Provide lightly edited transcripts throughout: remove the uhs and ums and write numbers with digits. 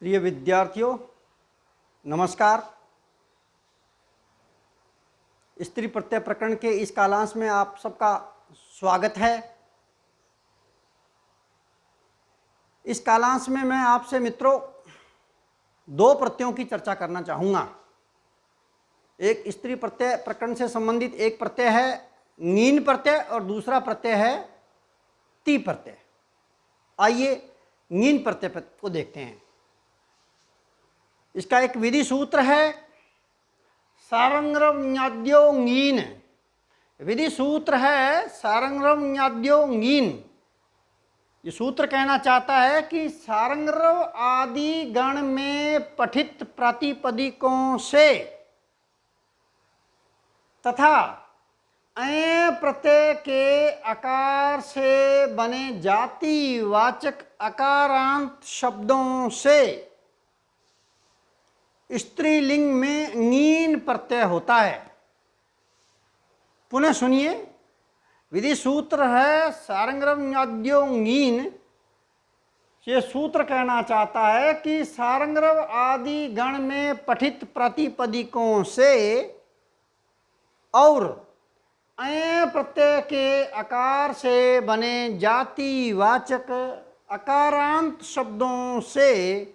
प्रिय विद्यार्थियों, नमस्कार। स्त्री प्रत्यय प्रकरण के इस कालांश में आप सबका स्वागत है। इस कालांश में मैं आपसे मित्रों दो प्रत्ययों की चर्चा करना चाहूँगा। एक स्त्री प्रत्यय प्रकरण से संबंधित एक प्रत्यय है नीन प्रत्यय और दूसरा प्रत्यय है ती प्रत्यय। आइए नीन प्रत्यय को देखते हैं। इसका एक विधि सूत्र है सारंगरव्याद्यो ङीन। विधि सूत्र है सारंगरव्याद्यो ङीन। ये सूत्र कहना चाहता है कि सारंगरव आदि गण में पठित प्रातिपदिकों से तथा अय प्रत्यय के आकार से बने जातिवाचक अकारांत शब्दों से स्त्रीलिंग में ङीन प्रत्यय होता है। पुनः सुनिए, विधि सूत्र है सारंगरव्याद्यो ङीन। ये सूत्र कहना चाहता है कि सारंगरव आदि गण में पठित प्रातिपदिकों से और अय प्रत्यय के आकार से बने जातिवाचक अकारांत शब्दों से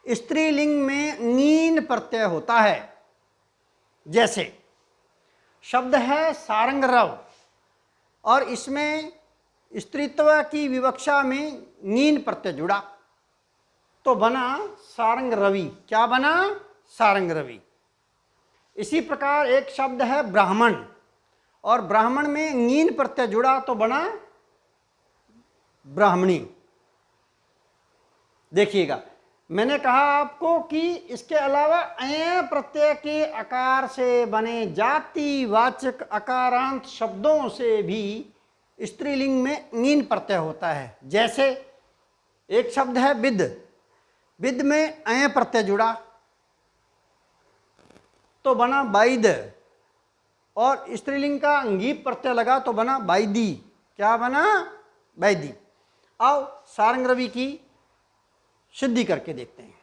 स्त्रीलिंग में ङीन प्रत्यय होता है। जैसे शब्द है सारंगरव और इसमें स्त्रीत्व की विवक्षा में ङीन प्रत्यय जुड़ा तो बना सारंगरवी। क्या बना? सारंगरवी। इसी प्रकार एक शब्द है ब्राह्मण और ब्राह्मण में ङीन प्रत्यय जुड़ा तो बना ब्राह्मणी। देखिएगा, मैंने कहा आपको कि इसके अलावा अय प्रत्यय के आकार से बने जातिवाचक अकारांत शब्दों से भी स्त्रीलिंग में ङीन प्रत्यय होता है। जैसे एक शब्द है विद। विद में अय प्रत्यय जुड़ा तो बना बाइद और स्त्रीलिंग का ङी प्रत्यय लगा तो बना बाइदी। क्या बना? बाइदी। आओ सारंगरवी की सिद्धि करके देखते हैं।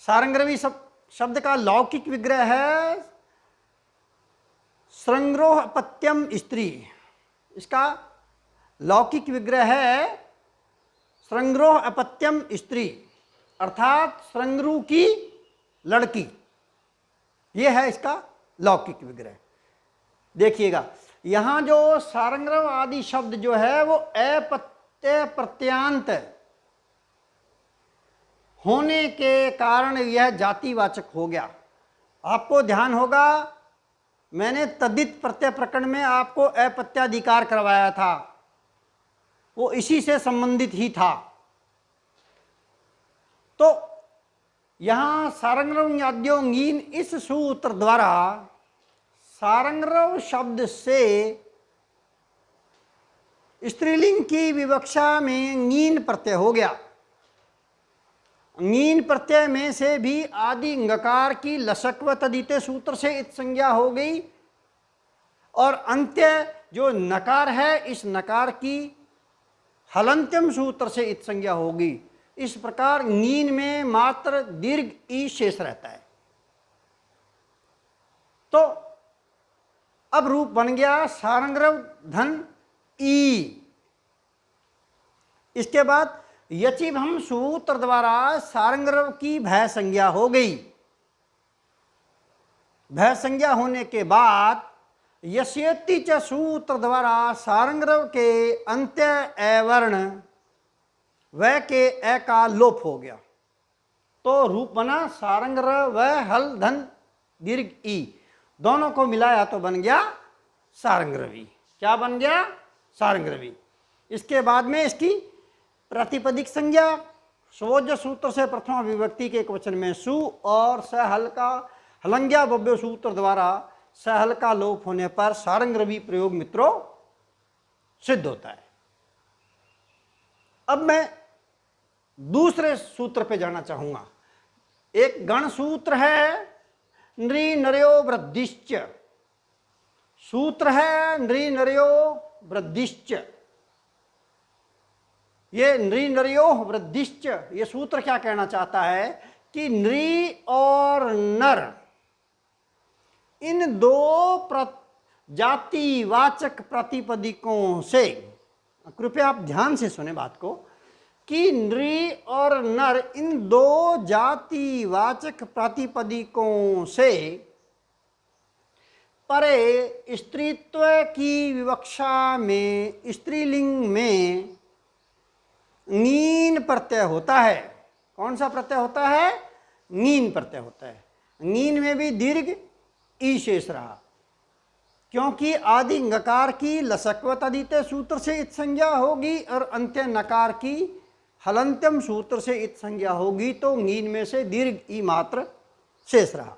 सारंगरवी शब्द का लौकिक विग्रह है श्रृंग्रोह अपत्यम स्त्री। इसका लौकिक विग्रह है श्रृंग्रोह अपत्यम स्त्री अर्थात श्रृंग्रु की लड़की। यह है इसका लौकिक विग्रह। देखिएगा, यहां जो सारंगरव आदि शब्द जो है वो अपत्य प्रत्यांत होने के कारण यह जातिवाचक हो गया। आपको ध्यान होगा, मैंने तद्धित प्रत्यय प्रकरण में आपको अपत्याधिकार करवाया था, वो इसी से संबंधित ही था। तो यहां सारंगरव्याद्यो ङीन इस सूत्र द्वारा सारंगरव शब्द से स्त्रीलिंग की विवक्षा में ङीन प्रत्यय हो गया। ङीन प्रत्यय में से भी आदि ङकार की लसक्व तदिते सूत्र से इत संज्ञा हो गई और अंत्य जो नकार है इस नकार की हलंत्यम सूत्र से इत संज्ञा होगी। इस प्रकार ङीन में मात्र दीर्घ ई शेष रहता है। तो अब रूप बन गया सारंगरव धन ई। इसके बाद यचिभम सूत्र द्वारा सारंगरव की भय संज्ञा हो गई। भय संज्ञा होने के बाद यस्येति च सूत्र द्वारा सारंगरव के अंत्य अवर्ण व के अ का लोप हो गया तो रूप बना सारंगरव व हल धन दीर्घ ई। दोनों को मिलाया तो बन गया सारंगरवी। क्या बन गया? सारंगरवी। इसके बाद में इसकी प्रातिपदिक संज्ञा स्वोज्य सूत्र से प्रथमा विभक्ति के एक वचन में सु और सहल का हलंग्या बव्य सूत्र द्वारा सहल का लोप होने पर सारंगरवी प्रयोग मित्रों सिद्ध होता है। अब मैं दूसरे सूत्र पे जाना चाहूंगा। एक गण सूत्र है नृ नर्यो वृद्धिश्च। सूत्र है नृ नर्यो वृद्धिश्च। ये नृ नरयोः वृद्धिश्च, ये सूत्र क्या कहना चाहता है कि नृ और नर इन दो जातिवाचक प्रातिपदिकों से, कृपया आप ध्यान से सुने बात को, कि नृ और नर इन दो जातिवाचक प्रातिपदिकों से परे स्त्रीत्व की विवक्षा में स्त्रीलिंग में नीन प्रत्यय होता है। कौन सा प्रत्यय होता है? नीन प्रत्यय होता है। नीन में भी दीर्घ ई शेष रहा, क्योंकि आदि नकार की लसक्वत अदित्य सूत्र से इत संज्ञा होगी और अंत्य नकार की हलंत्यम सूत्र से इत संज्ञा होगी, तो नीन में से दीर्घ ई मात्र शेष रहा।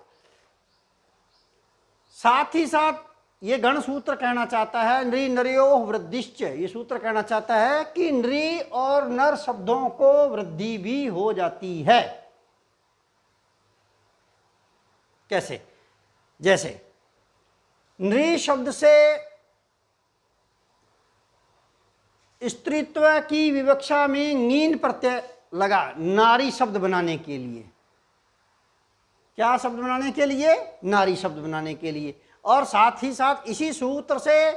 साथ ही साथ ये गण सूत्र कहना चाहता है नृ नरयोः वृद्धिश्च, ये सूत्र कहना चाहता है कि नृ और नर शब्दों को वृद्धि भी हो जाती है। कैसे? जैसे नृ शब्द से स्त्रीत्व की विवक्षा में नीन प्रत्यय लगा नारी शब्द बनाने के लिए। क्या शब्द बनाने के लिए? नारी शब्द बनाने के लिए। और साथ ही साथ इसी सूत्र से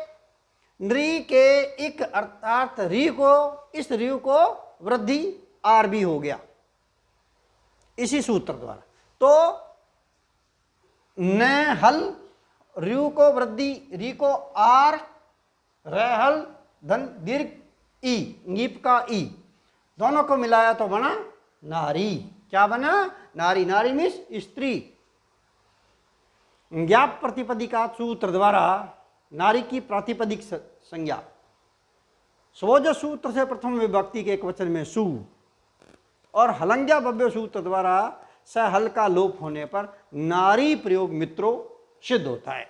नृ के इक अर्थात री को, इस री को वृद्धि आर भी हो गया इसी सूत्र द्वारा। तो न हल रू को वृद्धि, री को आर, रहल धन दीर्घ ई, नीप का ई, दोनों को मिलाया तो बना नारी। क्या बना? नारी। नारी मीन्स स्त्री। ज्ञाप प्रतिपदिका सूत्र द्वारा नारी की प्रातिपदिक संज्ञा स्वज सूत्र से प्रथम विभक्ति के एक वचन में सु और हलंग्या भव्य सूत्र द्वारा स हल का लोप होने पर नारी प्रयोग मित्रों सिद्ध होता है।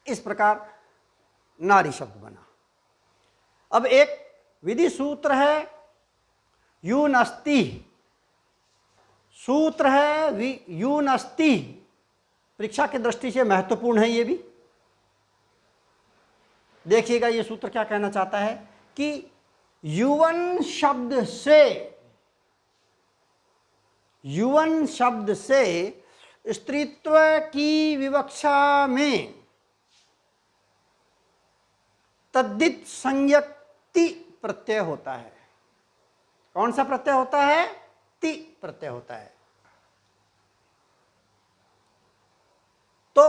इस प्रकार नारी शब्द बना। अब एक विधि सूत्र है यूनस्ति, सूत्र है यूनस्ति, परीक्षा की दृष्टि से महत्वपूर्ण है। ये भी देखिएगा, ये सूत्र क्या कहना चाहता है कि युवन शब्द से, युवन शब्द से स्त्रीत्व की विवक्षा में तद्धित संज्ञक ति प्रत्यय होता है। कौन सा प्रत्यय होता है? ति प्रत्यय होता है। तो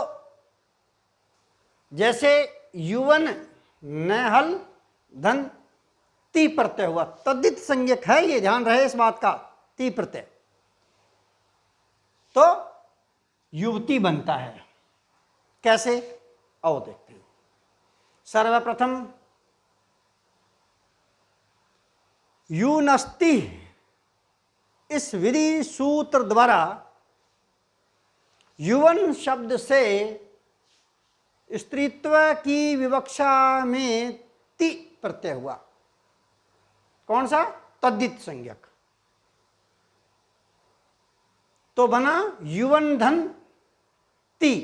जैसे युवन नहल धन ति प्रत्यय हुआ, तद्धित संज्ञक है, ये ध्यान रहे इस बात का, ति प्रत्यय, तो युवती बनता है। कैसे? आओ देखते हैं। सर्वप्रथम यूनस्ति इस विधि सूत्र द्वारा युवन शब्द से स्त्रीत्व की विवक्षा में ति प्रत्यय हुआ। कौन सा? तद्धित संज्ञक। तो बना युवन धन ति।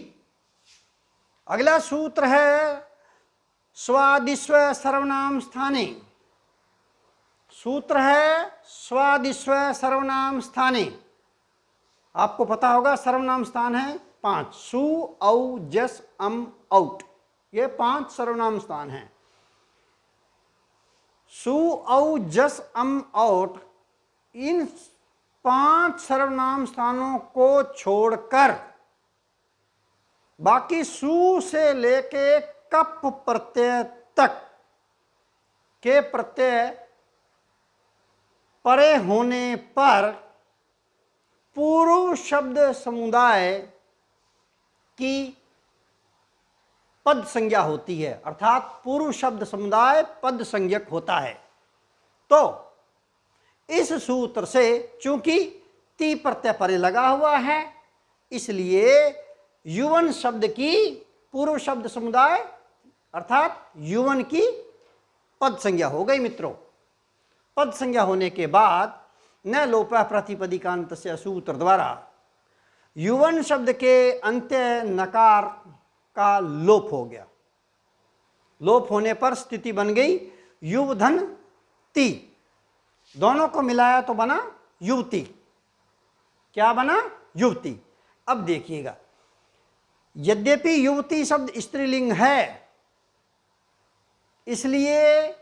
अगला सूत्र है स्वादिस्व सर्वनाम स्थाने, सूत्र है स्वादिस्व सर्वनाम स्थाने। आपको पता होगा सर्वनाम स्थान है 5, सु औ जस अम औट, ये 5 सर्वनाम स्थान हैं। सु औ जस अम औट, इन 5 सर्वनाम स्थानों को छोड़कर बाकी सु से लेके कप प्रत्यय तक के प्रत्यय परे होने पर पूर्व शब्द समुदाय की पद संज्ञा होती है, अर्थात पूर्व शब्द समुदाय पद संज्ञक होता है। तो इस सूत्र से चूंकि ति प्रत्यय परे लगा हुआ है, इसलिए युवन शब्द की पूर्व शब्द समुदाय अर्थात युवन की पद संज्ञा हो गई मित्रों। पद संज्ञा होने के बाद न लोपः प्रतिपदिकांत से सूत्र द्वारा युवन शब्द के अंत्य नकार का लोप हो गया। लोप होने पर स्थिति बन गई युवधन ति, दोनों को मिलाया तो बना युवती। क्या बना? युवती। अब देखिएगा, यद्यपि युवती शब्द स्त्रीलिंग है, इसलिए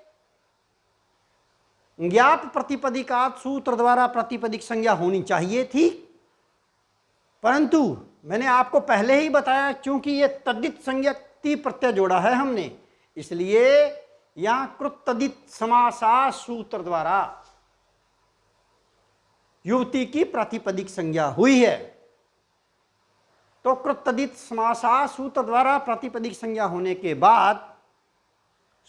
ज्ञात प्रतिपदिकात सूत्र द्वारा प्रतिपदिक संज्ञा होनी चाहिए थी, परंतु मैंने आपको पहले ही बताया क्योंकि ये तद्धित संज्ञक्ति प्रत्यय जोड़ा है हमने, इसलिए यहां कृतदित समासा सूत्र द्वारा युवती की प्रातिपदिक संज्ञा हुई है। तो कृतदित समासा सूत्र द्वारा प्रातिपदिक संज्ञा होने के बाद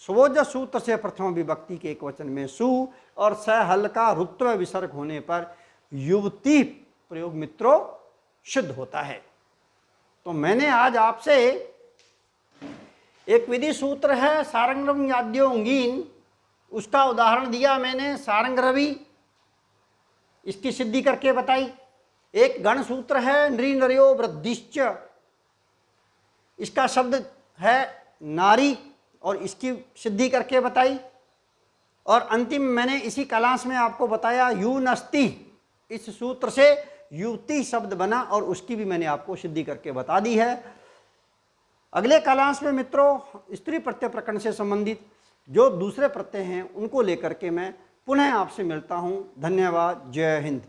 स्वोज सूत्र से प्रथम विभक्ति के एक वचन में सु और स हल का रुत्व विसर्ग होने पर युवती प्रयोग मित्रों सिद्ध होता है। तो मैंने आज आपसे एक विधि सूत्र है सारंगरम याद्योंगीन, उसका उदाहरण दिया मैंने सारंगरवि, इसकी सिद्धि करके बताई। एक गण सूत्र है नृ नर्यो वृद्धिश्च, इसका शब्द है नारी और इसकी सिद्धि करके बताई। और अंतिम मैंने इसी क्लास में आपको बताया यूनस्ति, इस सूत्र से युवती शब्द बना और उसकी भी मैंने आपको सिद्धि करके बता दी है। अगले क्लास में मित्रों स्त्री प्रत्यय प्रकरण से संबंधित जो दूसरे प्रत्यय हैं उनको लेकर के मैं पुनः आपसे मिलता हूं। धन्यवाद। जय हिंद।